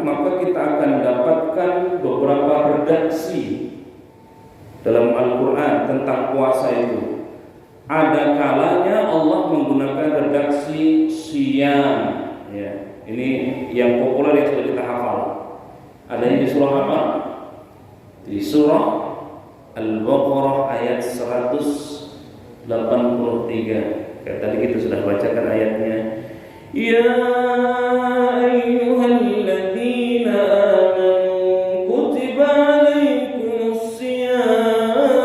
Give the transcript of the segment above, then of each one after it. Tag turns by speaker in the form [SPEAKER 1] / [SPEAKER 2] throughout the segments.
[SPEAKER 1] maka kita akan dapatkan beberapa redaksi dalam Al-Quran tentang puasa itu. Ada kalanya Allah menggunakan redaksi siyam. Ya, ini yang populer yang sudah kita hafal. Adanya di surah apa? Di surah Al-Baqarah ayat 183. Kayak tadi kita sudah bacakan ayatnya. Ya ayyuhalladzina amanu kutiba alaikumus siyam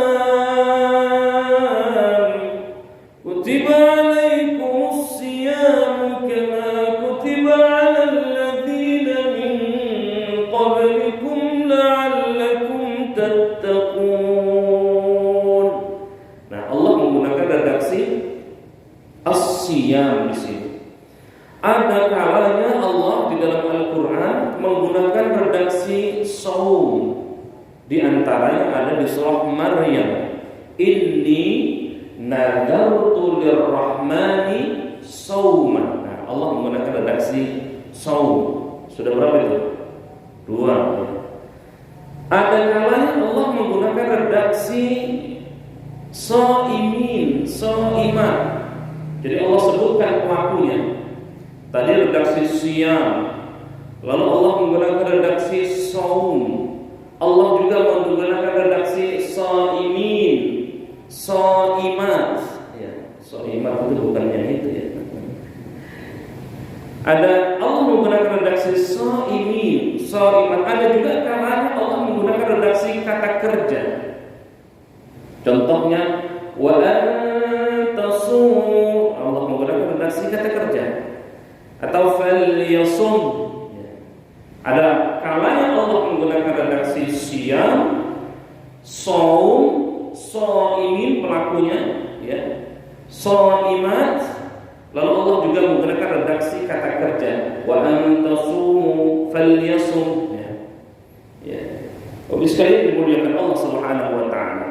[SPEAKER 1] kutiba alaikumus siyam kama kutiba alal ladzina min qablikum la'allakum tattaqun. Nah, Allah menggunakan redaksi as-siyam di sini. Ada kalanya Allah di dalam Al-Quran menggunakan redaksi saum. Di antaranya ada di surah Maryam. Inni nadartu lirrahmani sauman. Nah, Allah menggunakan redaksi saum. Sudah berapa itu? 2. Ada kalanya Allah menggunakan redaksi shaimin, shaimat. Jadi Allah sebutkan pelakunya. Tadi redaksi siyam, lalu Allah menggunakan redaksi saum. Allah juga menggunakan redaksi shaimin, shaimat. Ya, shaimat itu bukan yang itu ya. Ada Allah menggunakan redaksi shaimin, shaimat. Ada juga kalanya Allah menggunakan redaksi kata kerja. Contohnya wa antasum, Allah menggunakan redaksi kata kerja. Atau falyasum. Ada kalanya Allah menggunakan redaksi siyam, saum, shaimin pelakunya, ya, shaimat. Lalu Allah juga menggunakan redaksi kata kerja wa antasumu falyasum. Ya. Bapak sekalian dimuliakan Allah Subhanahu wa taala.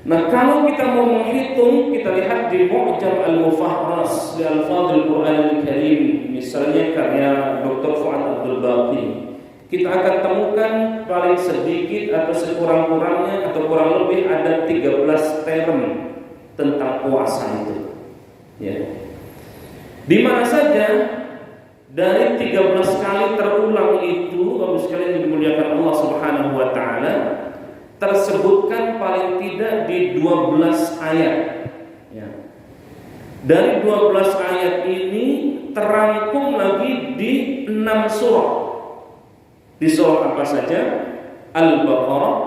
[SPEAKER 1] Nah, kalau kita mau menghitung, kita lihat di Mu'jam Al-Mufahras di Al-Fadhil Quran Al-Karim, misalnya karya Dr. Fuad Abdul Baqi, kita akan temukan paling sedikit atau sekurang-kurangnya atau kurang lebih ada 13 term tentang puasa itu. Ya. Di mana saja dari 13 kali terulang itu, Bapak sekalian dimuliakan Allah Subhanahu wa taala, tersebutkan paling tidak di 12 ayat. Ya. Dari 12 ayat ini terangkum lagi di 6 surah. Di surah apa saja? Al-Baqarah,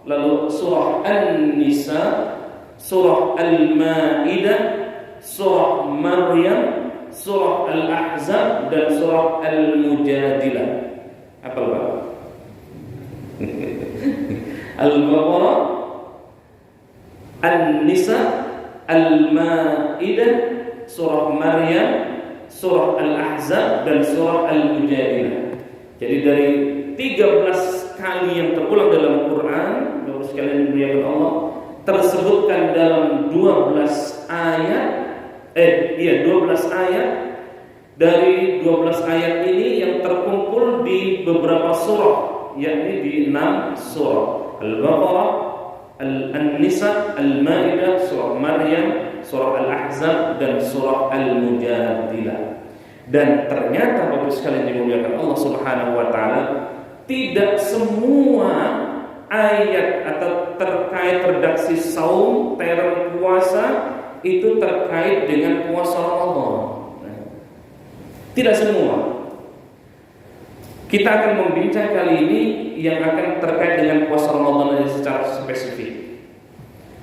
[SPEAKER 1] lalu surah An-Nisa, surah Al-Maidah, surah Maryam, surah Al-Ahzab, dan surah Al-Mujadilah. Apa Pak? Al-Baqarah, An-Nisa, Al-Maidah, surah Maryam, surah Al-Ahzab, dan surah Al-Mujadilah. Jadi dari 13 kali yang terulang dalam Quran, Bapak sekalian dimuliakan Allah, tersebutkan dalam 12 ayat. 12 ayat. Dari 12 ayat ini yang terkumpul di beberapa surah, yakni di 6 surah. Al-Baqarah, An-Nisa, Al-Maidah, surah Maryam, surah Al-Ahzab, dan surah Al-Mujadilah. Dan ternyata Bapak sekalian dimuliakan Allah Subhanahu wa taala, tidak semua ayat atau terkait redaksi saum, term puasa itu terkait dengan puasa Ramadan. Tidak semua. Kita akan membincang kali ini yang akan terkait dengan puasa Ramadan secara spesifik.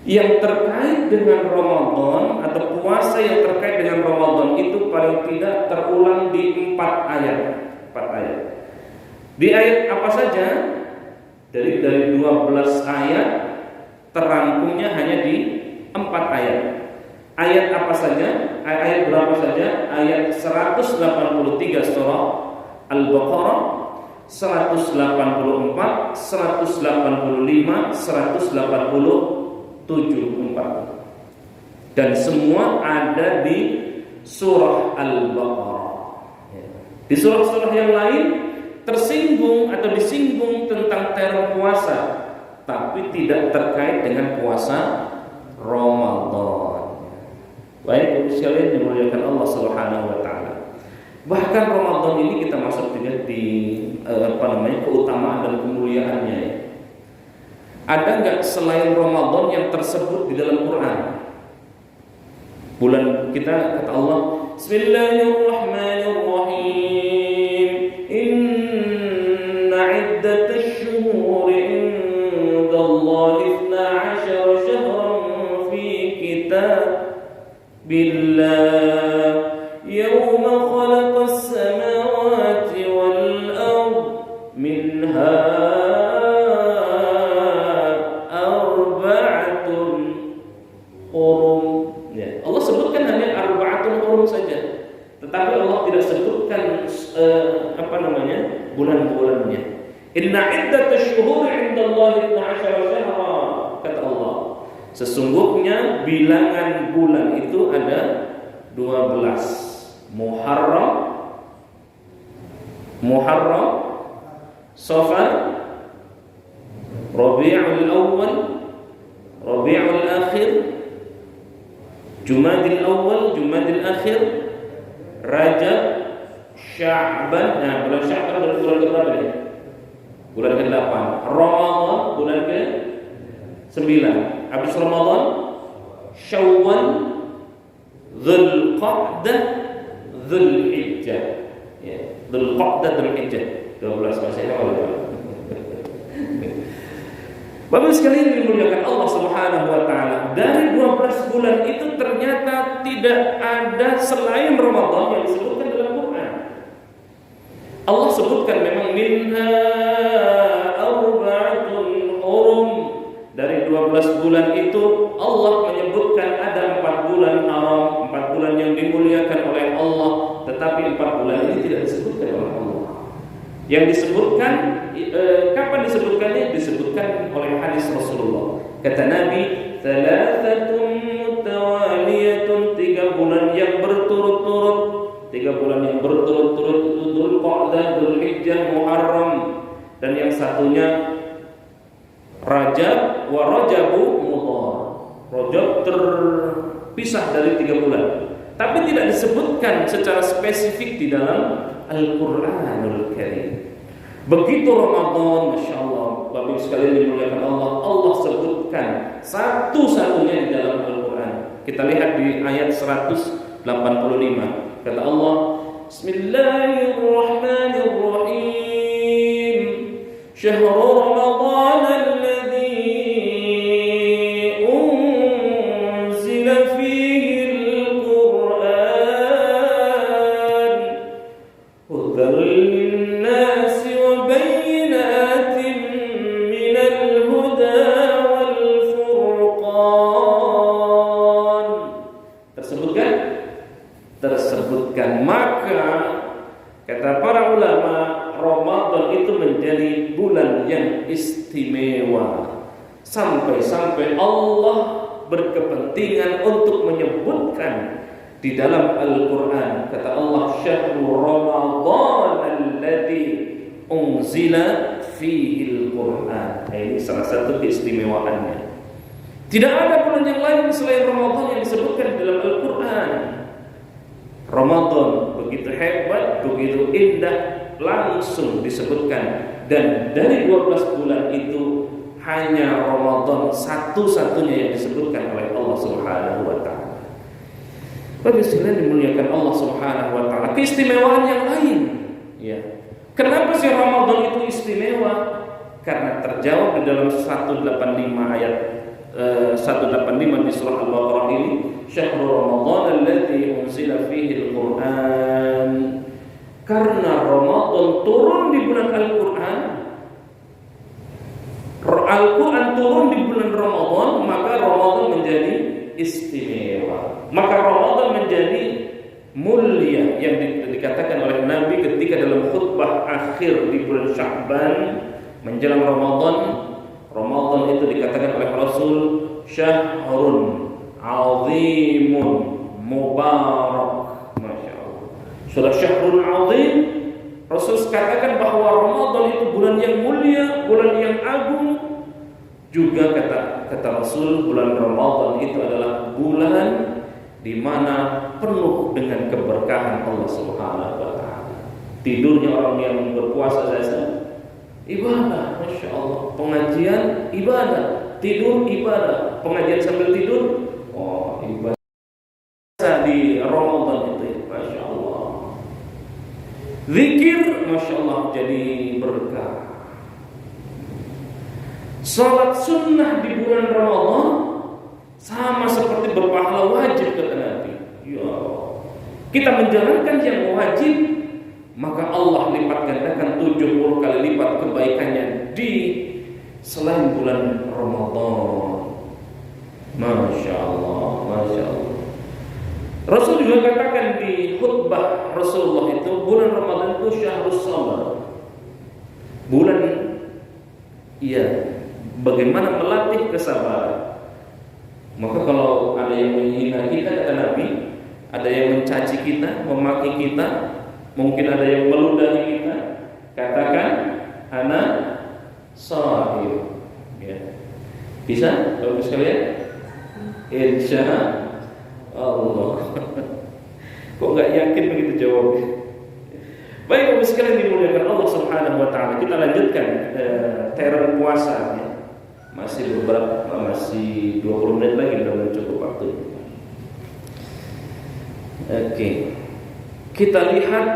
[SPEAKER 1] Yang terkait dengan Ramadan atau puasa yang terkait dengan Ramadan itu paling tidak terulang di 4 ayat. 4 ayat. Di ayat apa saja? Dari 12 ayat terangkumnya hanya di 4 ayat. Ayat apa saja? Ayat berapa saja? Ayat 183 surah Al-Baqarah, 184, 185, 187, dan semua ada di surah Al-Baqarah. Di surah-surah yang lain tersinggung atau disinggung tentang term puasa, tapi tidak terkait dengan puasa Ramadan. Baik Ibu sekalian dimuliakan Allah Subhanahu wa taala. Bahkan Ramadan ini kita masuk juga di keutamaan dan kemuliaannya ya. Ada enggak selain Ramadan yang tersebut di dalam Quran? Bulan kita kata Allah, Bismillahirrahmanirrahim. Inna 'iddatash shuhuri 'indallahi 12 syahran fi kitabillah yawma khalaqas samawati wal ard minha arba'atun hurum. Ya, Allah sebutkan hanya arba'atun hurum saja, tetapi Allah tidak sebutkan bulan-bulannya. Inna iddatash shuhuri 'indallahi 12 syahra, kata Allah. Sesungguhnya bilangan bulan itu ada 12. Muharram, Safar, Rabiul Awal, Rabiul Akhir, Jumadil Awal, Jumadil Akhir, Rajab, Sya'ban. Nah, bulan Sya'ban adalah bulan ke-8 ya? Bulan ke-8. Ramadan bulan ke-9. Habis Ramadan, Syawal, Dzulqa'dah, Dzulhijjah. Ya, Dzulqa'dah, Dzulhijjah. 12 bahasa Arab. Bapak sekalian dimuliakan Allah Subhanahu wa taala, dari 12 bulan itu ternyata tidak ada selain Ramadan yang disebutkan dalam Quran. Allah sebutkan memang minha arba'atun hurum. Dari 12 bulan itu Allah menyebutkan ada 4 bulan haram, 4 bulan yang dimuliakan oleh Allah, tetapi 4 bulan ini tidak disebutkan oleh Allah. Yang disebutkan kapan disebutkannya? Disebutkan oleh hadis Rasulullah. Kata Nabi, "Thalathatun mutawaliyatun", 3 bulan yang berturut-turut. 3 bulan yang berturut-turut itu Dzulqa'dah, Dzulhijjah, Muharram, dan yang satunya Rajab, wa Rajabu Mudhar. Rajab terpisah dari 3 bulan, tapi tidak disebutkan secara spesifik di dalam Al-Quranul Karim. Begitu Ramadan, Masya Allah, Bapak sekalian dimuliakan Allah, Allah sebutkan satu-satunya di dalam Al-Quran. Kita lihat di ayat 185. Kata Allah, Bismillahirrahmanirrahim. Syahrul Ramadan alladhi unzila fihi al-Quran hudan lin-nasi wa bayyinatin minal huda wal furqan. Tersebutkan. Maka kata para ulama, Ramadan itu menjadi bulan yang istimewa, sampai-sampai Allah berkepentingan untuk menyebutkan di dalam Al-Quran. Kata Allah, Syahrul Ramadan alladzi unzila fihi al-Quran. Ini salah satu keistimewaannya. Tidak ada bulan yang lain selain Ramadan yang disebutkan di dalam Al-Quran. Ramadan begitu hebat, begitu indah, langsung disebutkan. Dan dari 12 bulan itu hanya Ramadan satu-satunya yang disebutkan oleh Allah Subhanahu wa taala. Bapak sekalian dimuliakan Allah Subhanahu wa taala, keistimewaan yang lain ya. Kenapa sih Ramadan itu istimewa? Karena terjawab di dalam 185 ayat 185 di surah Al-Baqarah ini, Syahrul Ramadan alladzi unzila fihi al-Quran. Karena Ramadan turun di bulan Al-Quran, Al-Quran turun di bulan Ramadan, maka Ramadan menjadi istimewa. Maka Ramadan menjadi mulia, yang dikatakan oleh Nabi ketika dalam khutbah akhir di bulan Sya'ban menjelang Ramadan. Ramadan itu dikatakan oleh Rasul syahrun azimun mubarak. Masya Allah. Sudah syahrun azim Rasul katakan bahwa Ramadan itu bulan yang mulia, bulan yang agung. Juga kata Rasul, bulan Ramadan itu adalah bulan di mana penuh dengan keberkahan Allah Subhanahu wa taala. Tidurnya orang yang berpuasa saja ibadah, Masya Allah. Pengajian ibadah, tidur ibadah, pengajian sambil tidur, oh ibadah di Ramadan itu, Masya Allah. Zikir, Masya Allah, jadi berkah. Salat sunnah di bulan Ramadan sama seperti berpahala wajib, kata Nabi. Ya, kita menjalankan yang wajib, maka Allah lipat gandakan 70 kali lipat kebaikannya di selain bulan Ramadan. Masya Allah, Masya Allah. Rasul juga katakan di khutbah Rasulullah itu, bulan Ramadan itu syahrus sabar. Bulan, iya, bagaimana melatih kesabaran. Maka kalau ada yang menghina kita, kata Nabi, ada yang mencaci kita, memaki kita, mungkin ada yang meludahi kita, katakan ana shahir. Ya. Bisa? Bagus sekalian? Insya Allah. Kok nggak yakin begitu jawabnya? Baik, bagus sekalian dimuliakan Allah Subhanahu wa taala. Kita lanjutkan teror puasa ya. Masih 20 menit lagi, sudah cukup waktu. Oke. Kita lihat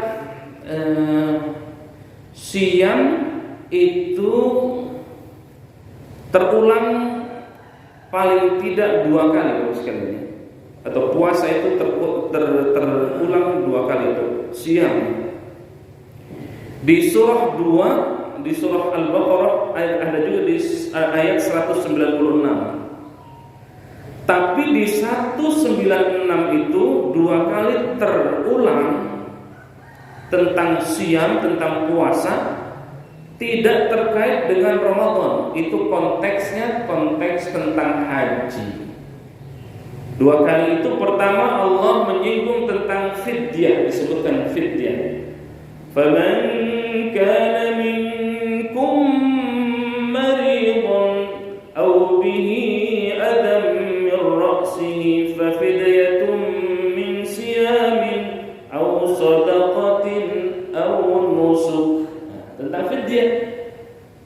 [SPEAKER 1] siam itu terulang paling tidak 2 kali, bagus sekalian. Atau puasa itu terulang 2 kali itu siam. Di surah 2, di surah Al-Baqarah ada juga di ayat 196. Tapi di 196 itu 2 kali terulang tentang siam, tentang puasa, tidak terkait dengan Ramadan. Itu konteksnya konteks tentang haji. 2 kali itu, pertama Allah menyinggung tentang fidyah, disebutkan fidyah. فَمَنْ كَانَ مِنْكُمْ مَرِيضًا أَوْ بِهِ أَذًى مِنْ رَأْسِهِ فَفِدْيَةٌ مِنْ صِيَامٍ أَوْ صَدَقَةٍ أَوْ نُسُكٍ. Tentang fidyah.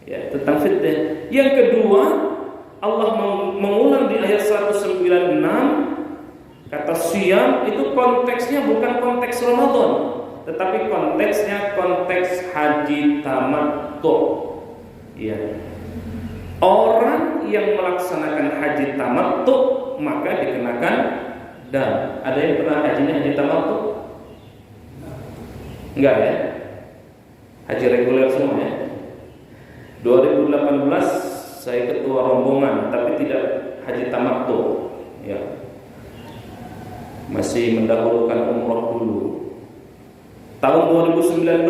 [SPEAKER 1] Ya, tentang fidyah. Yang kedua, Allah mengulang di ayat 196, kata siyam itu konteksnya bukan konteks Ramadan, tetapi konteksnya konteks haji tamattu. Ya. Orang yang melaksanakan haji tamattu maka dikenakan dam. Ada yang pernah haji tamattu? Enggak ya? Haji reguler semua ya. 2018 saya ketua rombongan tapi tidak haji tamattu. Ya. Masih mendahulukan umroh dulu. Tahun 2019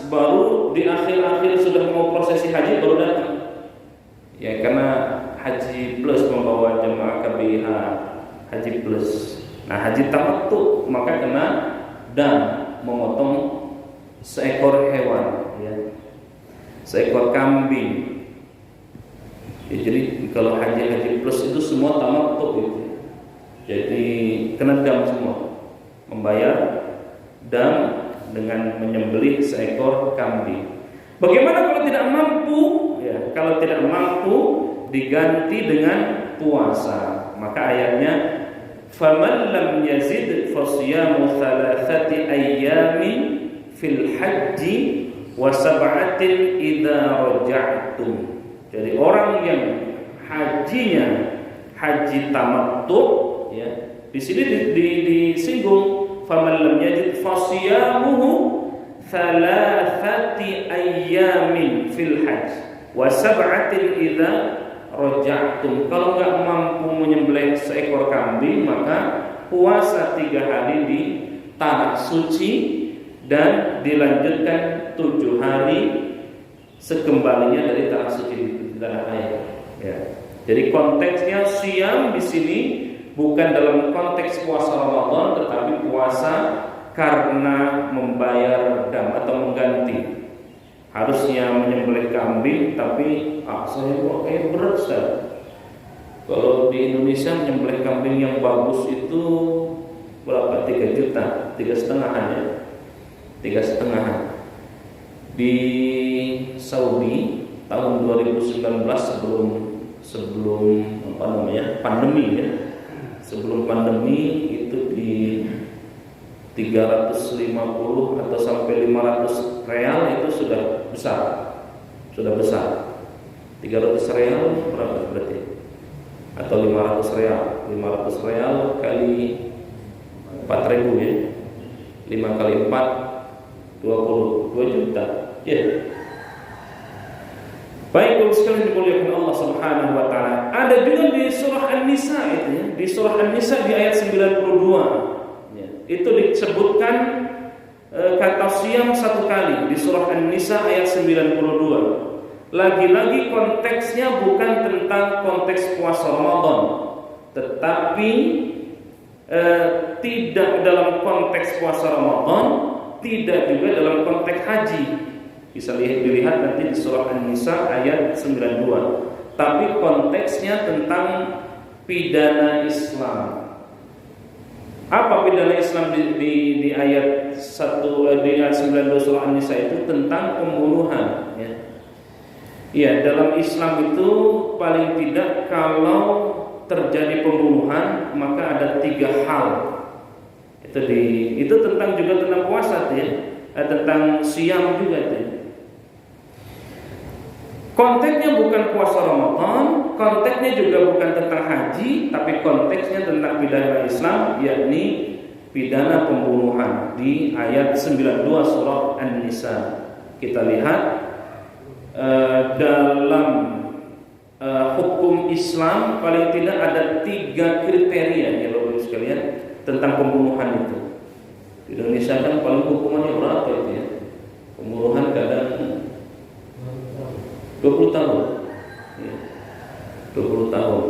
[SPEAKER 1] baru di akhir-akhir sudah mau prosesi haji baru datang. Ya, karena haji plus membawa jemaah KBH haji plus. Nah, haji tamattu maka kena dan memotong seekor hewan, ya. Seekor kambing. Ya, jadi kalau haji plus itu semua tamattu gitu. Jadi kena dam semua. Membayar dam dengan menyembelih seekor kambing. Bagaimana kalau tidak mampu? Ya, kalau tidak mampu diganti dengan puasa. Maka ayatnya faman lam yazid fasiyamu thalathati ayyamin fil haji wa sab'atin idza raja'tum. Jadi orang yang hajinya haji tamattu, ya. Di sini disinggung faman lam yajid fasiyamuhu thalathati ayyamin fil hajj wa sab'atin idza raja'tum. Kalau enggak mampu menyembelih seekor kambing maka puasa 3 hari di tanah suci dan dilanjutkan 7 hari sekembalinya dari tanah suci di tanah air. Ya. Jadi konteksnya siam di sini bukan dalam konteks puasa Ramadan, tetapi puasa karena membayar dam atau mengganti. Harusnya menyembelih kambing, tapi saya kok kayak berat Ustaz. Kalau di Indonesia menyembelih kambing yang bagus itu berapa? 3 juta, 3,5 ya, 3,5. Di Saudi tahun 2019 sebelum pandemi ya, sebelum pandemi itu di 350 atau sampai 500 real itu sudah besar. 300 real berapa berarti? Atau 500 real. 500 real kali 4.000 ya. 5 kali 4 22 juta. Ya. Baik, kalau sekalian dimuliakan Allah Subhanahu wa taala. Ada juga di surah An-Nisa itu ya. Di surah An-Nisa di ayat 92. Ya. Itu disebutkan kata siam 1 kali di surah An-Nisa ayat 92. Lagi-lagi konteksnya bukan tentang konteks puasa Ramadan, tetapi tidak dalam konteks puasa Ramadan, tidak juga dalam konteks haji. Bisa dilihat nanti di surah An-Nisa ayat 92. Tapi konteksnya tentang pidana Islam. Apa pidana Islam di ayat 92 surah An-Nisa itu? Tentang pembunuhan ya. Ya, dalam Islam itu paling tidak kalau terjadi pembunuhan maka ada 3 hal. Itu tentang juga tentang puasa ya. Tentang siam juga itu. Konteksnya bukan puasa Ramadan, konteksnya juga bukan tentang haji, tapi konteksnya tentang pidana Islam, yakni pidana pembunuhan di ayat 92 surah An-Nisa. Kita lihat dalam hukum Islam paling tidak ada 3 kriteria ya Bapak sekalian tentang pembunuhan itu. Di Indonesia kan paling hukumannya berapa itu ya? Pembunuhan kadang 20 tahun ya, 20 tahun.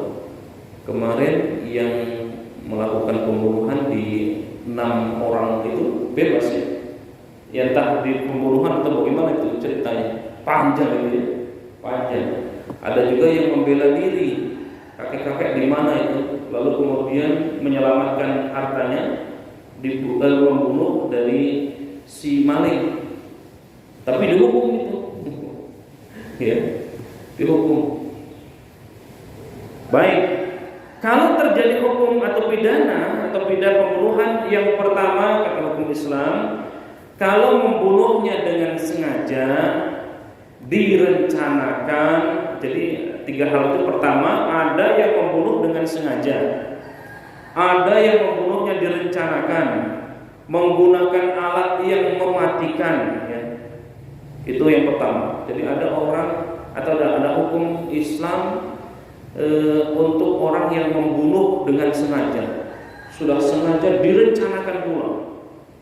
[SPEAKER 1] Kemarin yang melakukan pembunuhan di 6 orang itu bebas ya. Ya entah di pembunuhan atau bagaimana itu ceritanya, panjang itu ya, panjang. Ada juga yang membela diri, kakek-kakek di mana itu, lalu kemudian menyelamatkan hartanya, membunuh dari si maling, tapi dihukum itu. Ya, dihukum. Baik, kalau terjadi hukum atau pidana pembunuhan, yang pertama kata hukum Islam, kalau membunuhnya dengan sengaja, direncanakan. Jadi 3 hal itu. Pertama, ada yang membunuh dengan sengaja, ada yang membunuhnya direncanakan, menggunakan alat yang mematikan ya. Itu yang pertama. Jadi ada orang atau ada hukum Islam untuk orang yang membunuh dengan sengaja. Sudah sengaja direncanakan pula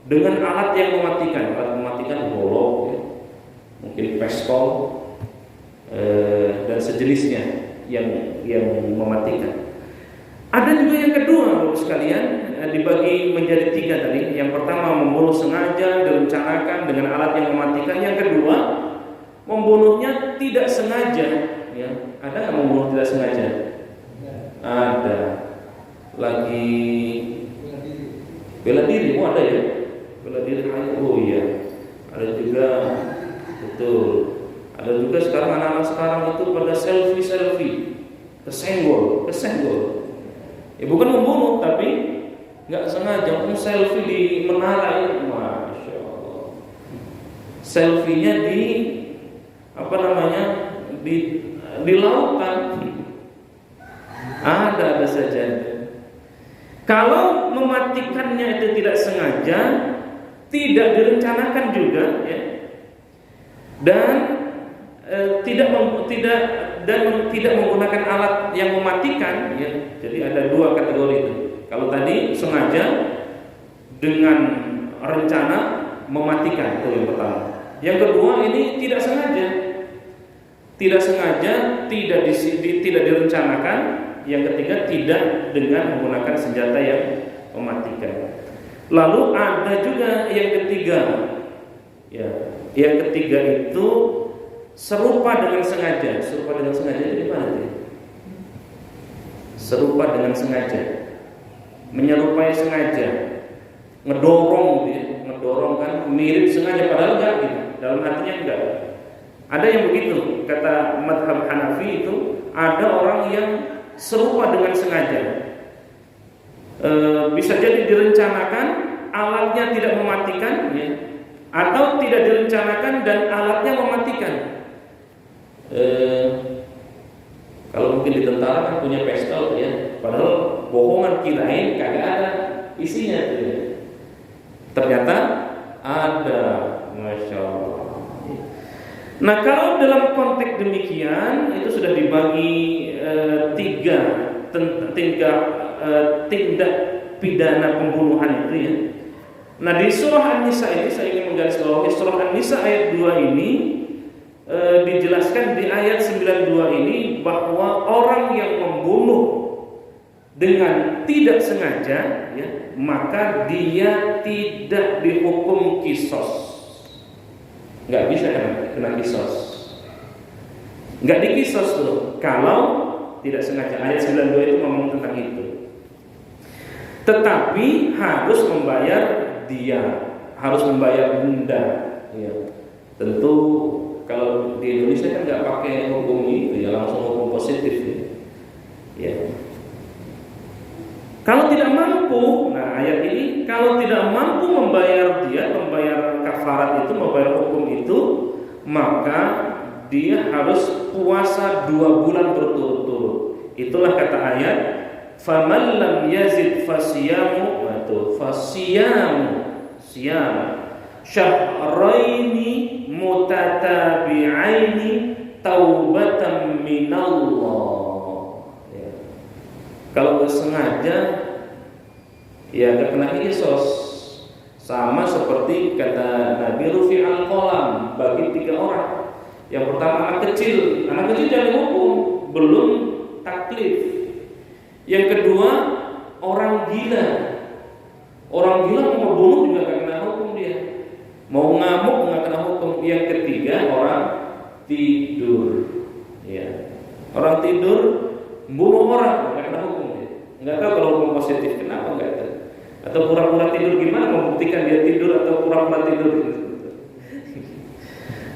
[SPEAKER 1] dengan alat yang mematikan. Alat mematikan golok ya, mungkin pistol dan sejenisnya yang mematikan. Ada juga yang kedua Bapak sekalian, dibagi menjadi 3 tadi. Yang pertama membunuh sengaja, direncanakan dengan alat yang mematikan. Yang kedua membunuhnya tidak sengaja ya. Ada nggak membunuh tidak sengaja? Ada. Lagi bela diri, ada ya? Bela diri, oh iya. Ada juga, betul. Ada juga sekarang anak-anak sekarang itu pada selfie, kesenggol. Ya bukan membunuh tapi nggak sengaja, selfie di menara itu, masya Allah. Selfie-nya di lautan. Ada saja. Kalau mematikannya itu tidak sengaja, tidak direncanakan juga, ya, dan tidak menggunakan alat yang mematikan, ya. Jadi ada 2 kategori itu. Kalau tadi sengaja dengan rencana mematikan, itu yang pertama. Yang kedua ini tidak sengaja, tidak direncanakan. Yang ketiga tidak dengan menggunakan senjata yang mematikan. Lalu ada juga yang ketiga. Ya, yang ketiga itu serupa dengan sengaja. Serupa dengan sengaja itu gimana sih? Serupa dengan sengaja, menyerupai sengaja, ngedorong gitu ya. Ngedorong kan mirip sengaja padahal enggak gitu. Dalam hatinya enggak. Ada yang begitu, kata mazhab Hanafi itu ada orang yang serupa dengan sengaja. Bisa jadi direncanakan, alatnya tidak mematikan, ya, atau tidak direncanakan dan alatnya mematikan. Kalau mungkin di tentara kan punya pistol ya, padahal bohongan kirain kagak ada isinya ya. Ternyata ada, masya Allah. Nah kalau dalam konteks demikian itu sudah dibagi tiga tindak pidana pembunuhan itu ya. Nah di surah An-Nisa ini saya ingin menggarisbawahi surah An-Nisa ayat 2 ini dijelaskan di ayat 92 ini bahwa orang yang membunuh dengan tidak sengaja ya, maka dia tidak dihukum kisos. Nggak bisa kena kisos. Nggak dikisos tuh kalau tidak sengaja. Ayat 92 itu ngomong tentang itu. Tetapi harus membayar dia, harus membayar denda. Ya. Tentu kalau di Indonesia kan nggak pakai hukum itu ya, langsung hukum positif ya. Ya. Kalau tidak mampu, nah ayat ini kalau tidak mampu membayar dia, membayar kafarat itu, membayar hukum itu, maka dia harus puasa 2 bulan berturut-turut. Itulah kata ayat, faman lam yazid fasiyamu siyam syahraini mutatabi'aini taubatan minallah. Kalau nggak sengaja, ya nggak kena kisos. Sama seperti kata Nabi Rufi al-Qalam bagi 3 orang. Yang pertama anak kecil jangan dihukum, belum taklif. Yang kedua orang gila mau bunuh juga nggak kena hukum dia. Mau ngamuk nggak kena hukum. Yang ketiga orang tidur, ya orang tidur bunuh orang nggak kena hukum. Nggak tahu kalau hukum positif kenapa nggak tahu. Atau pura-pura tidur, gimana membuktikan dia tidur atau pura-pura tidur?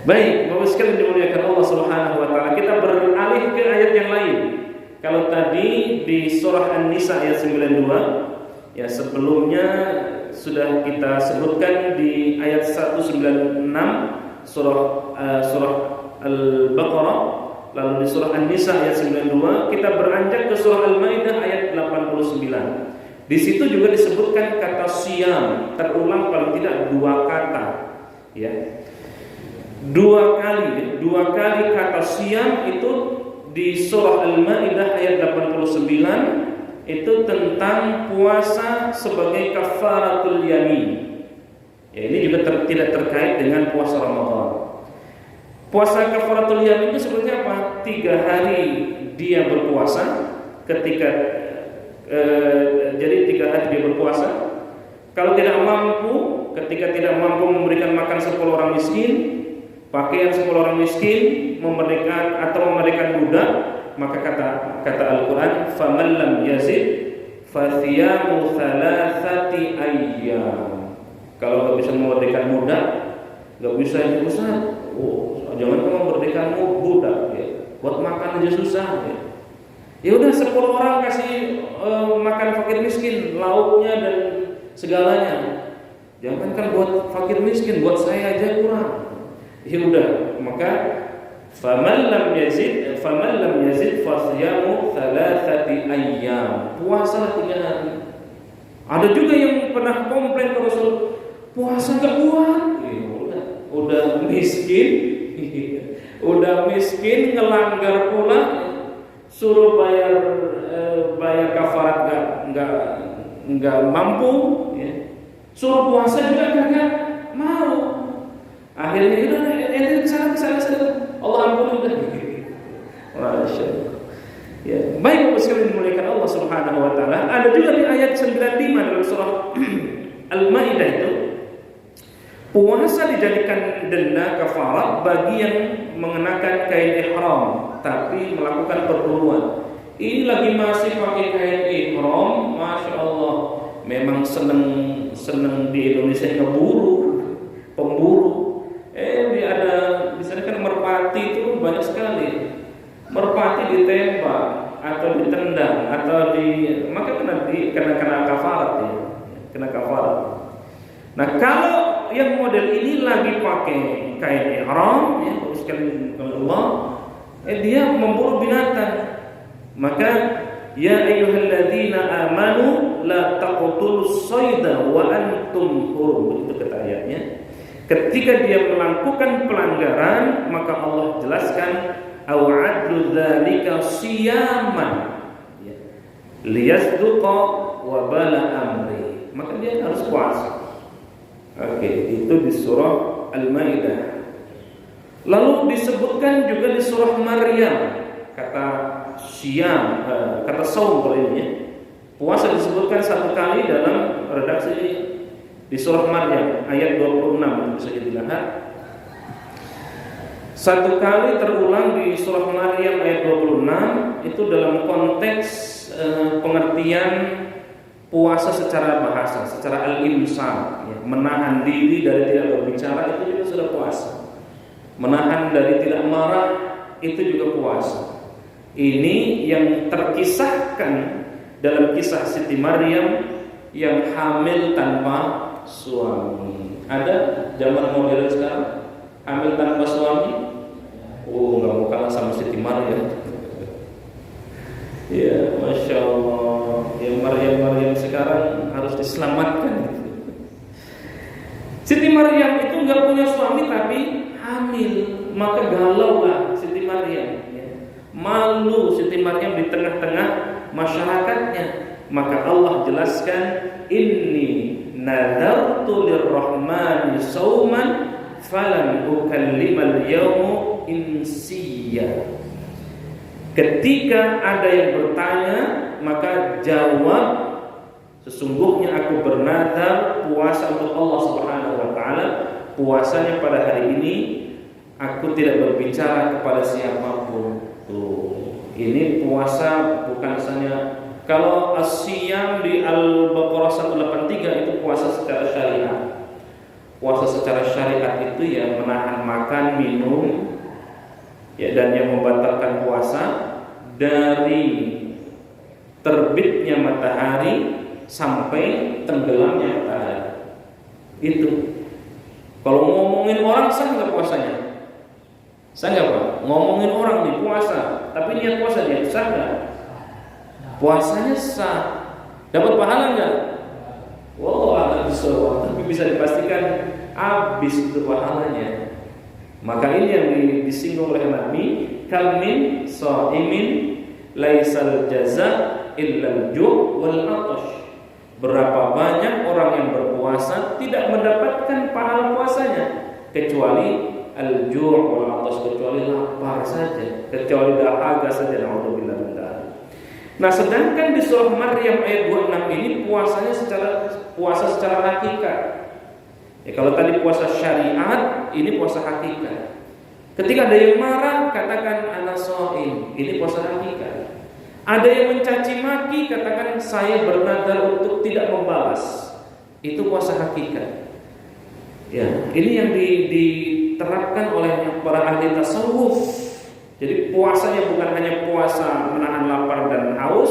[SPEAKER 1] Baik, Bapak sekalian dimuliakan Allah Subhanahu wa taala, kita beralih ke ayat yang lain. Kalau tadi di surah An-Nisa ayat 92, ya sebelumnya sudah kita sebutkan di ayat 196 surah Al-Baqarah. Lalu di surah An-Nisa ayat 92 kita beranjak ke surah Al-Maidah ayat 89. Di situ juga disebutkan kata siyam, terulang paling tidak 2 kata. Ya. 2 kali kata siyam itu di surah Al-Maidah ayat 89 itu tentang puasa sebagai kafaratul yamin. Ya, ini juga tidak terkait dengan puasa Ramadan. Puasa kafaratul yamin itu sebenarnya apa? 3 hari dia berpuasa ketika jadi 3 hari dia berpuasa. Kalau tidak mampu, ketika tidak mampu memberikan makan 10 orang miskin, pakaian 10 orang miskin, memerdekakan budak, maka kata Al-Qur'an, faman lam yazid fathiyamu thalathati ayyam. Kalau nggak bisa memerdekakan budak, nggak bisa Ustaz. Jangan kamu merdekakan budak ya. Buat makan aja susah ya. Ya udah 10 orang kasih makan fakir miskin, lauknya dan segalanya. Jangan kan buat fakir miskin, buat saya aja kurang. Ya udah, maka faman lam yazid fasyamu thalathati ayyam. Puasa 3 hari. Ada juga yang pernah komplain ke Rasul, puasa enggak kuat. Udah miskin ngelanggar pula, suruh bayar kafarat nggak mampu, ya. Suruh puasa juga kagak mau. Akhirnya itu kesana Allah ampuni udah. Masya Allah. Ya, baik Bapak sekalian dimuliakan Allah Subhanahu wa taala. Ada juga di ayat 95 dalam surah Al-Maidah itu puasa dijadikan denda kafarat bagi yang mengenakan kain ihram tapi melakukan perburuan. Ini lagi masih pakai kain ihram, masya Allah, memang seneng di Indonesia ngeburu, pemburu. Di sana kan merpati itu banyak sekali. Merpati ditembak atau ditendang atau maka kena kafarat ya, kena kafarat. Nah, kalau yang model ini lagi pakai kain ihram ya, sekali Allah, dia memburu binatang. Maka ya ayyuhalladzina amanu la taqtulus sayda wa antum hurum, itu kata ayatnya. Ketika dia melakukan pelanggaran, maka Allah jelaskan aw'adlu dzalika siyaman ya, liyasduqa wa bala amri, maka dia harus puasa. Oke, itu di surah Al-Maidah. Lalu disebutkan juga di surah Maryam kata siyam, kata saum kalau ini ya. Puasa disebutkan satu kali dalam redaksi di surah Maryam ayat 26, bisa dilihat. Satu kali terulang di surah Maryam ayat 26 itu dalam konteks pengertian puasa secara bahasa, secara al-imsak ya, menahan diri dari tidak berbicara itu juga sudah puasa. Menahan dari tidak marah itu juga puasa. Ini yang terkisahkan dalam kisah Siti Maryam yang hamil tanpa suami. Ada zaman modern sekarang hamil tanpa suami? Oh, nggak mau kalah sama Siti Maryam. Ya, masya Allah. Ya, Maryam sekarang harus diselamatkan. Siti Maryam itu nggak punya suami tapi hamil, maka galau lah Siti Maryam. Ya. Malu Siti Maryam di tengah-tengah masyarakatnya. Maka Allah jelaskan, inni nadartu lirrahmani sauman falan ukallimal yawma insiya. Ketika ada yang bertanya, maka jawab, sesungguhnya aku bernadar puasa untuk Allah Subhanahu wa taala. Puasanya pada hari ini aku tidak berbicara kepada siapapun. Tuh, ini puasa bukan hanya kalau as-siyam di Al-Baqarah 183 itu puasa secara syariat. Puasa secara syariat itu ya menahan makan, minum, ya, dan yang membatalkan puasa dari terbitnya matahari sampai tenggelamnya matahari. Itu. Kalau ngomongin orang sah nggak puasanya? Sah nggak Pak? Ngomongin orang di puasa, tapi niat puasa dia sah nggak? Puasanya sah. Dapat pahala nggak? Wallahu a'lam, tapi bisa dipastikan habis itu pahalanya. Maka ini yang disinggung oleh Nabi, kamin sha'imin laisal jaza illa al-ju' wal 'atash. Berapa banyak orang yang berpuasa tidak mendapatkan pahala puasanya kecuali al-ju' wal 'atash, kecuali lapar saja, kecuali dahaga saja. Alhamdulillah. Nah, sedangkan di surah Maryam ayat 26 ini puasa secara hakikat. Ya, kalau tadi puasa syariat, ini puasa hakikat. Ketika ada yang marah, katakan ana shaim, ini puasa hakikat. Ada yang mencaci maki, katakan saya bernadar untuk tidak membalas, itu puasa hakikat. Ya, ini yang diterapkan oleh para ahli tasawuf. Jadi puasanya bukan hanya puasa menahan lapar dan haus,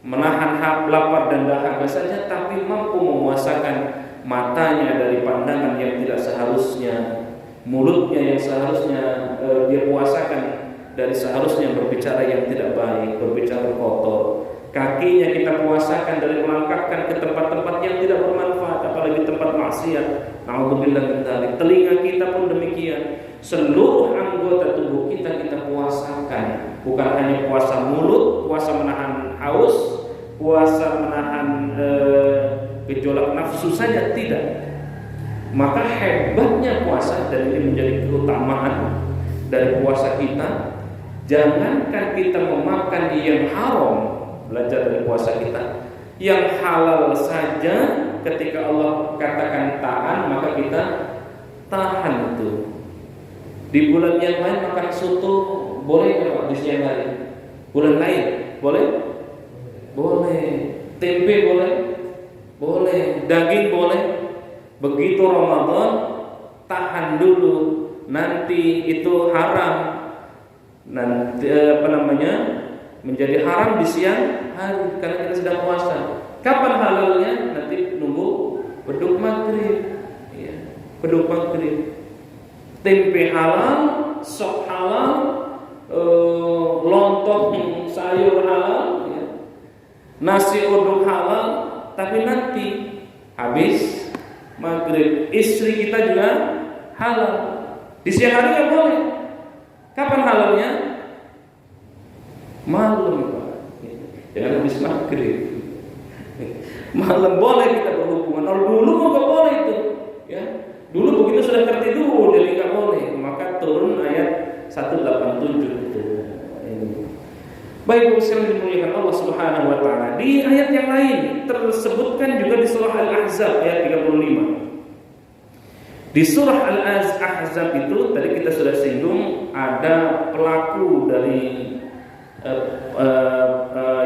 [SPEAKER 1] menahan lapar dan dahaga saja, tapi mampu memuasakan matanya dari pandangan yang tidak seharusnya, mulutnya yang seharusnya dia puasakan dari seharusnya berbicara yang tidak baik, berbicara kotor, kakinya kita puasakan dari melangkahkan ke tempat-tempat yang tidak bermanfaat, apalagi tempat maksiat. Na'udzubillah min dzalik. Telinga kita pun demikian. Seluruh anggota tubuh kita puasakan. Bukan hanya puasa mulut, puasa menahan haus, puasa menahan gejolak nafsu saja, tidak. Maka hebatnya puasa, dan ini menjadi keutamaan dari puasa kita. Jangankan kita memakan yang haram, belajar dari puasa kita, yang halal saja ketika Allah katakan tahan, maka kita tahan itu. Di bulan yang lain makan soto boleh nggak Pak di siang hari? Bulan lain boleh? Boleh. Tempe boleh? Boleh. Daging boleh. Begitu Ramadan tahan dulu, nanti itu haram. Nanti menjadi haram di siang hari karena kita sedang puasa. Kapan halalnya? Nanti nunggu beduk maghrib. Ya, beduk maghrib. Tempe halal, sop halal, lontong sayur halal, ya. Nasi uduk halal. Tapi nanti habis maghrib istri kita juga halal. Di siang hari nggak boleh. Kapan halalnya? Malam, Pak. Jangan habis maghrib. Malam boleh kita berhubungan. Kalau dulu nggak boleh itu, ya. Dulu begitu sudah tertidur, jadi nggak boleh. Maka turun ayat 187 itu. Baik, sekalian dimuliakan Allah Subhanahu wa taala. Di ayat yang lain tersebutkan juga di surah Al-Ahzab ayat 35. Di surah Al-Ahzab itu tadi kita sudah singgung, ada pelaku dari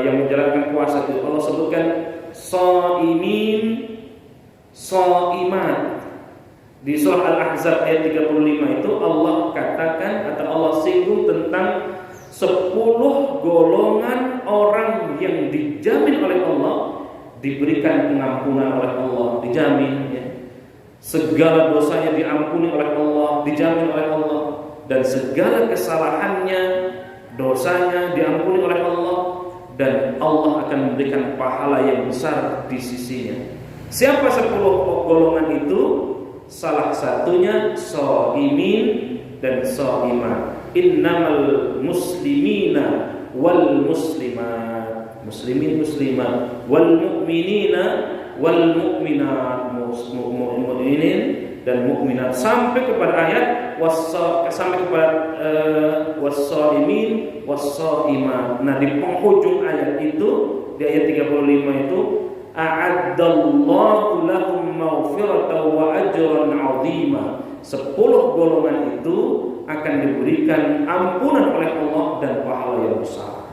[SPEAKER 1] yang menjalankan puasa itu. Allah sebutkan shaimin, shaimat. Di surah Al-Ahzab ayat 35 itu Allah katakan atau Allah singgung tentang 10 golongan orang yang dijamin oleh Allah diberikan pengampunan oleh Allah, dijamin, ya. Segala dosanya diampuni oleh Allah, dijamin oleh Allah, dan segala kesalahannya, dosanya diampuni oleh Allah, dan Allah akan memberikan pahala yang besar di sisinya. Siapa 10 golongan itu? Salah satunya shaimin dan shaimat. Innamal muslimina wal muslimat, muslimin muslimat, wal mu'minina wal mu'minat, mu'minin dan mukminat, sampai kepada ayat sampai kepada wassaimin wassaimat. Nah, di penghujung ayat itu, di ayat 35 itu, a'addallahu lahum maghfiratan wa ajran 'azima. 10 golongan itu akan diberikan ampunan oleh Allah dan pahala yang besar.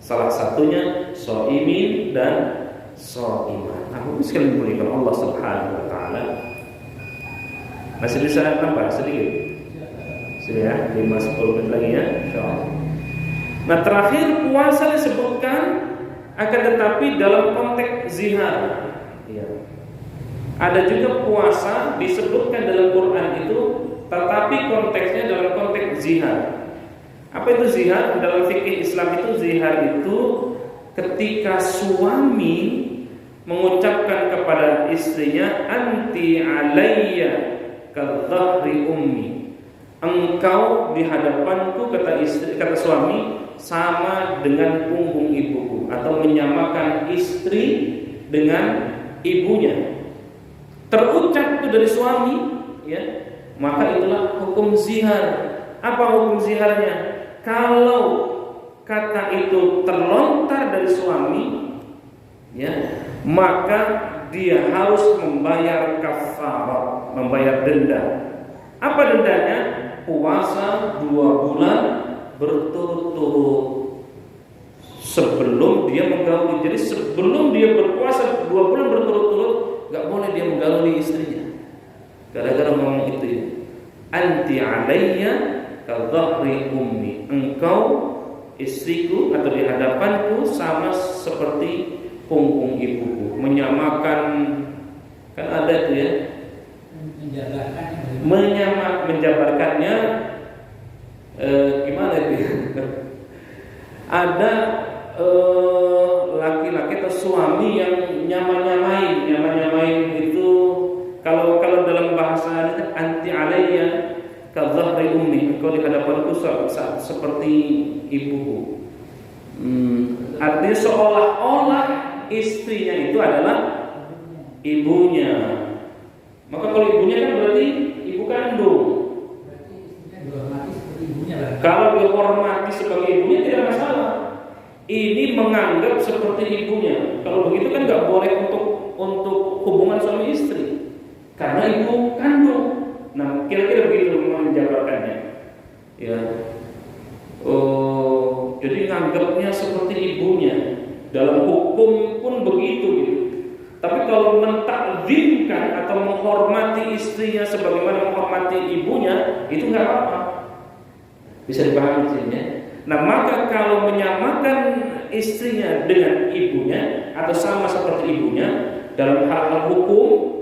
[SPEAKER 1] Salah satunya shaimin dan shaimat. Aku sekali dimuliakan Allah Subhanahu wa taala. Masih bisa nambah sedikit? Sudah 5-10 menit lagi, ya, insyaallah. Nah, terakhir puasa disebutkan, akan tetapi dalam konteks zihar. Ya. Ada juga puasa disebutkan dalam Quran itu, tetapi konteksnya dalam konteks zihar. Apa itu zihar? Dalam fikih Islam itu, zihar itu ketika suami mengucapkan kepada istrinya, anti alayya kadhahri ummi, engkau di hadapanku, kata istri, kata suami, sama dengan punggung ibuku, atau menyamakan istri dengan ibunya. Terucap itu dari suami, ya, maka itulah hukum zihar. Apa hukum ziharnya? Kalau kata itu terlontar dari suami, ya, maka dia harus membayar kafarat, membayar denda. Apa dendanya? Puasa 2 bulan berturut-turut sebelum dia menggauli. Jadi sebelum dia berpuasa 2 bulan berturut-turut, gak boleh dia menggauli istrinya. Gara-gara ngomong itu, ya, anti alayya kadhahri ummi, engkau istriku atau di hadapanku sama seperti punggung ibuku. Menyamakan, kan ada itu, ya, menjabarkannya gimana itu? Ada laki-laki atau suami yang nyamain itu, kalau dalam bahasa anti alayya kadhahri ummi, engkau di hadapanku seperti ibuku. Artinya seolah-olah istrinya itu adalah ibunya. Maka kalau ibunya kan berarti ibu kandung. Kalau dihormati sebagai ibunya tidak masalah. Ini menganggap seperti ibunya. Kalau begitu kan nggak boleh untuk untuk hubungan suami istri karena ibu kandung. Nah, kira-kira begitu menjabarkannya. Ya. Oh, jadi nganggapnya seperti ibunya. Dalam hukum pun begitu gitu. Tapi kalau mentakzimkan atau menghormati istrinya sebagaimana menghormati ibunya, itu nggak apa-apa. Bisa dipahami sini. Nah, maka kalau menyamakan istrinya dengan ibunya atau sama seperti ibunya dalam hal hukum,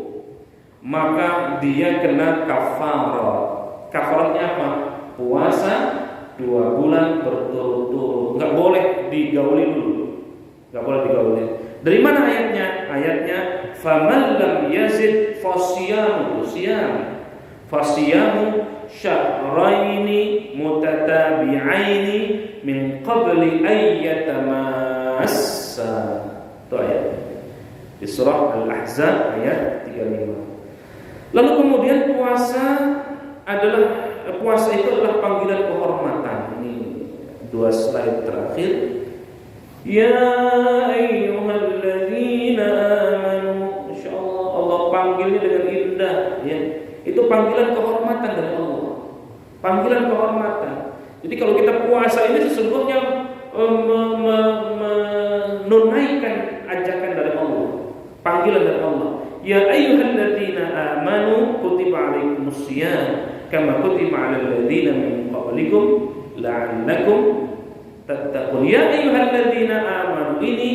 [SPEAKER 1] maka dia kena kafarat. Kafaratnya apa? Puasa 2 bulan berturut-turut. Nggak boleh digauli dulu. Nggak boleh digauli. Dari mana ayatnya? Ayatnya faman lam yazid fasiyamu syahraini mutatabi'aini min qabli ayyatamassa. Itu ayat di surah Al-Ahzab ayat 35. Lalu kemudian puasa itu adalah panggilan kehormatan. Ini 2 slide terakhir. Ya ayyuhalladzina amanu, insyaallah Allah panggilnya dengan indah ya. Itu panggilan kehormatan dari Allah. Panggilan kehormatan. Jadi kalau kita puasa ini sesungguhnya menunaikan ajakan dari Allah. Panggilan dari Allah. Ya ayyuhalladzina amanu kutiba alaikumusiyam kama kutiba alal ladzina min qablikum la'allakum tattaqun. Ya ayyuhalladzina amanu, ini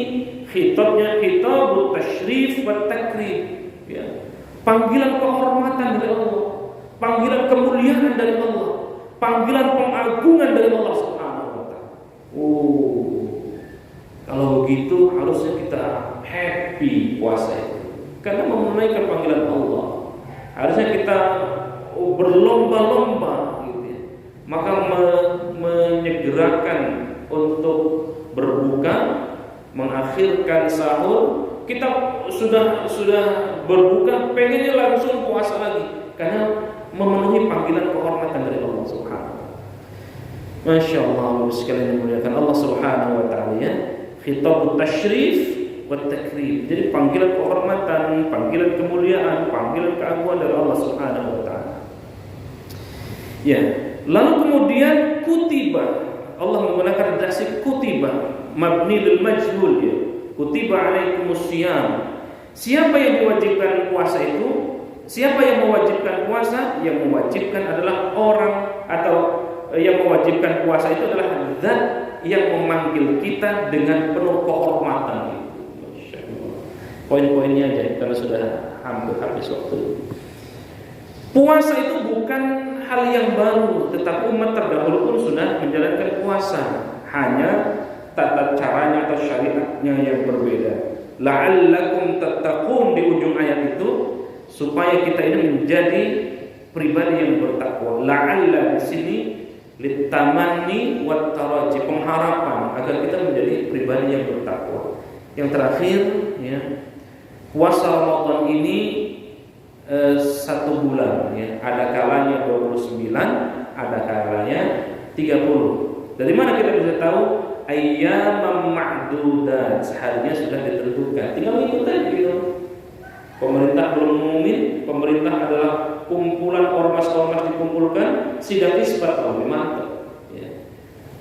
[SPEAKER 1] khitabnya khitabut tasyrif wat takrim ya. Panggilan kehormatan dari Allah, panggilan kemuliaan dari Allah, panggilan pengagungan dari Allah Subhanahu wa taala. Kalau begitu harusnya kita happy puasa itu. Karena menunaikan panggilan Allah. Harusnya kita berlomba-lomba gitu ya. Maka menyegerakan untuk berbuka, mengakhirkan sahur. Kita sudah berbuka, pengennya langsung puasa lagi karena memenuhi panggilan kehormatan dari Allah Subhanahu wa taala. Masya Allah, sekalian dimuliakan Allah Subhanahu wa taala ya. Khitabut tasyrif wat takrim. Jadi panggilan kehormatan, panggilan kemuliaan, panggilan keagungan dari Allah Subhanahu wa taala. Ya, lalu kemudian kutiba. Allah menggunakan redaksi kutiba, mabni lil majhul ya. Kutiba alaikumusiyam. Siapa yang diwajibkan puasa itu? Siapa yang mewajibkan puasa? Yang mewajibkan adalah orang, atau yang mewajibkan puasa itu adalah zat yang memanggil kita dengan penuh kehormatan. Poin-poinnya aja karena sudah hampir habis waktu. Puasa itu bukan hal yang baru, tetapi umat terdahulu pun sudah menjalankan puasa. Hanya tata caranya atau syariatnya yang berbeda. La'allakum tattaqun di ujung ayat itu, supaya kita ini menjadi pribadi yang bertakwa. La'alla di sini litamanni wat taraji, pengharapan agar kita menjadi pribadi yang bertakwa. Yang terakhir ya, puasa Ramadan ini 1 bulan ya. Ada kalanya 29, ada kalanya 30. Dari mana kita bisa tahu? Ayyamam ma'dudat, harinya sudah ditentukan. Tinggal ikut aja gitu. Pemerintah belum mengumumkan, pemerintah adalah kumpulan ormas-ormas dikumpulkan, sidang isbat lebih mantap.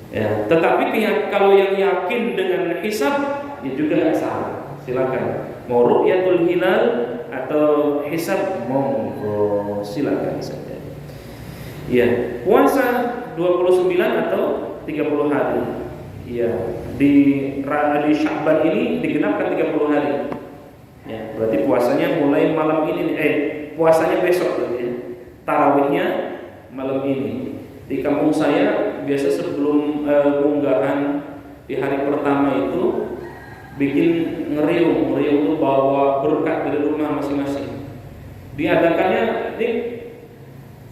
[SPEAKER 1] Ya. Tetapi kalau yang yakin dengan hisab, ya juga nggak salah. Silakan. Mau ru'yatul hilal atau hisab, monggo silakan saja. Ya, puasa 29 atau 30 hari. Ya, di Sya'ban ini digenapkan 30 hari. Ya, berarti puasanya mulai malam ini puasanya besok berarti ya. Tarawihnya malam ini. Di kampung saya biasa sebelum unggahan di hari pertama itu bikin ngeriung itu bawa berkat dari rumah masing-masing. Diadakannya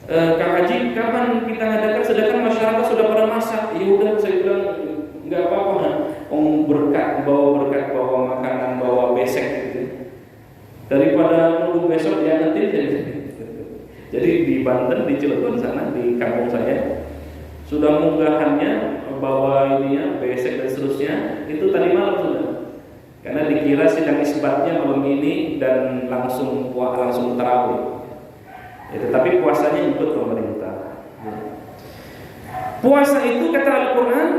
[SPEAKER 1] Kang Haji, kapan kita ngadakan, sedangkan masyarakat sudah pada masak. Ya udah, saya bilang nggak apa-apa, berkat, bawa makanan, bawa besek gitu. Daripada nunggu besok ya nanti. Jadi di Banten, di Cilegon sana, di kampung saya sudah munggahannya, bawa ininya, besek dan seterusnya, itu tadi malam sudah. Karena dikira sidang isbatnya malam ini dan langsung tarawih. Ya, tetapi puasanya ikut pemerintah. Puasa itu kata Al-Quran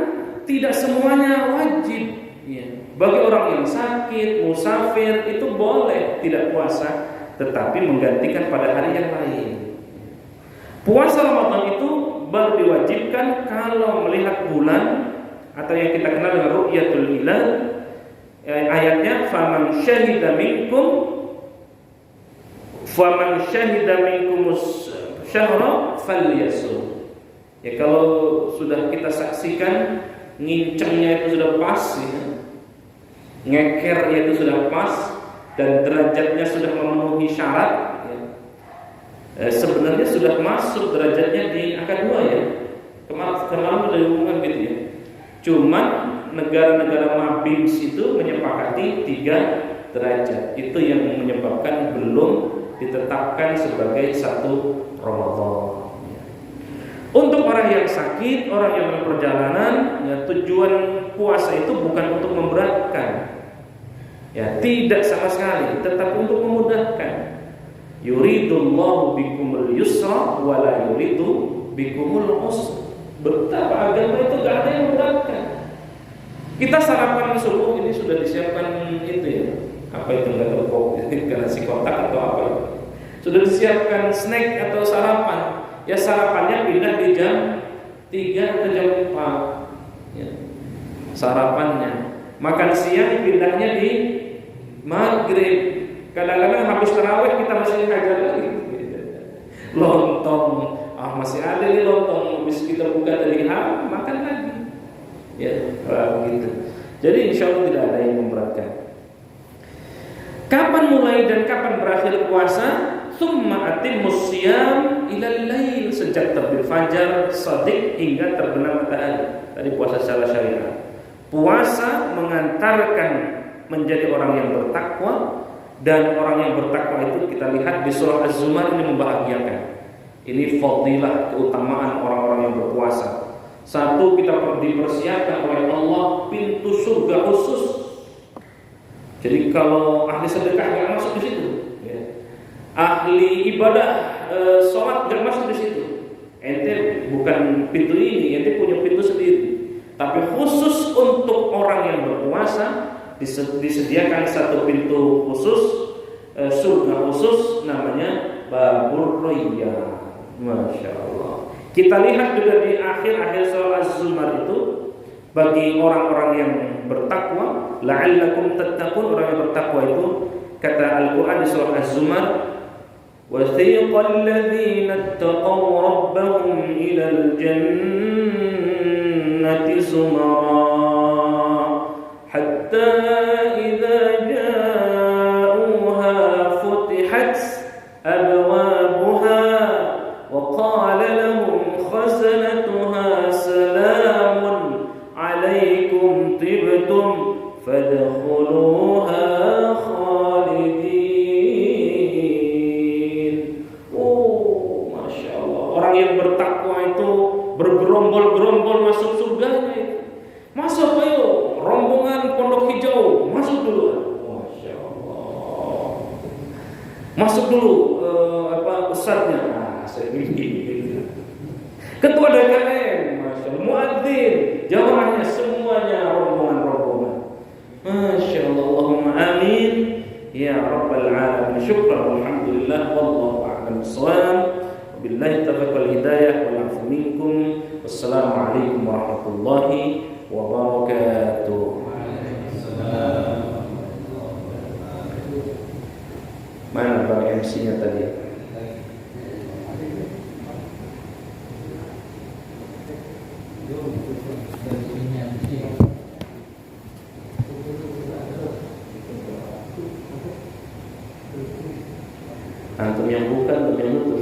[SPEAKER 1] tidak semuanya wajib. Ya. Bagi orang yang sakit, musafir itu boleh tidak puasa, tetapi menggantikan pada hari yang lain. Puasa Ramadan itu baru diwajibkan kalau melihat bulan atau yang kita kenal dengan ru'yatul hilal. Ayatnya faman syahida minkum syahra falyasum. Ya, kalau sudah kita saksikan ngincengnya itu sudah pas ya. Ngekernya itu sudah pas dan derajatnya sudah memenuhi syarat ya. Sebenarnya sudah masuk derajatnya di angka 2 ya. Kemarin sudah diumumkan gitu ya. Cuma negara-negara Mabims itu menyepakati 3 derajat. Itu yang menyebabkan belum ditetapkan sebagai 1 Ramadan. Untuk orang yang sakit, orang yang berperjalanan, ya, tujuan puasa itu bukan untuk memberatkan. Ya, tidak sama sekali, tetapi untuk memudahkan. Yuridullahu bikumul yusra wa la yuridu bikumul usra. Betapa agama itu gak ada yang memberatkan. Kita sarapan subuh ini sudah disiapkan itu ya. Apa itu enggak tahu nasi kotak atau apa. Sudah disiapkan snack atau sarapan. Ya sarapannya pindah di jam 3 atau jam 4 ya. Sarapannya. Makan siang pindahnya di maghrib. Kadang-kadang habis tarawih kita masih ngajar lagi. Lontong, masih ada nih lontong. Habis kita buka tadi makan lagi. Ya, begitu. Jadi insya Allah tidak ada yang memberatkan. Kapan mulai dan kapan berakhir puasa? Tsumma atimmus shiyam ilal lail, sejak terbit fajar shadiq hingga terbenam matahari. Tadi puasa secara syariat. Puasa mengantarkan menjadi orang yang bertakwa, dan orang yang bertakwa itu kita lihat di surah Az-Zumar ini membahagiakan. Ini fadilah, keutamaan orang-orang yang berpuasa. Satu, kita dipersiapkan oleh Allah pintu surga khusus. Jadi kalau ahli sedekah nggak masuk di situ, ya. Ahli ibadah sholat nggak masuk di situ. Ente bukan pintu ini, ente punya pintu sendiri. Tapi khusus untuk orang yang berpuasa disediakan satu pintu khusus, surga khusus, namanya Babur Royya. Masya Allah. Kita lihat juga di akhir surah Az-Zumar itu, bagi orang-orang yang bertakwa, la'allakum tattaqun, orang yang bertakwa itu, kata Al-Quran di surah Az-Zumar, wasiqal ladzina ittaqaw rabbahum ilal jannati zumara hatta idza ja'uha futihat abwabuha wa qala lahum khazanatuha salamun alaikum tibtum fadkhuluha khalidin. Oh, Masya Allah. Orang yang bertakwa itu bergerombol-gerombol masuk surganya. Masuk ayo, rombongan Pondok Hijau, masuk dulu. Masya Allah. Masuk dulu ustadznya. Ketua DKM, Masya Allah, muadzin, jamaahnya semuanya rombongan-rombongan. Masya Allah, Allahumma amin ya rabbal alamin. Syukran, alhamdulillah, wallahu a'lam bishawab. Wabillahi taufiq wal hidayah wal afu minkum. Wassalamualaikum warahmatullahi wabarakatuh. Mana Bang MC-nya tadi? Antum yang bukan, antum yang nutup.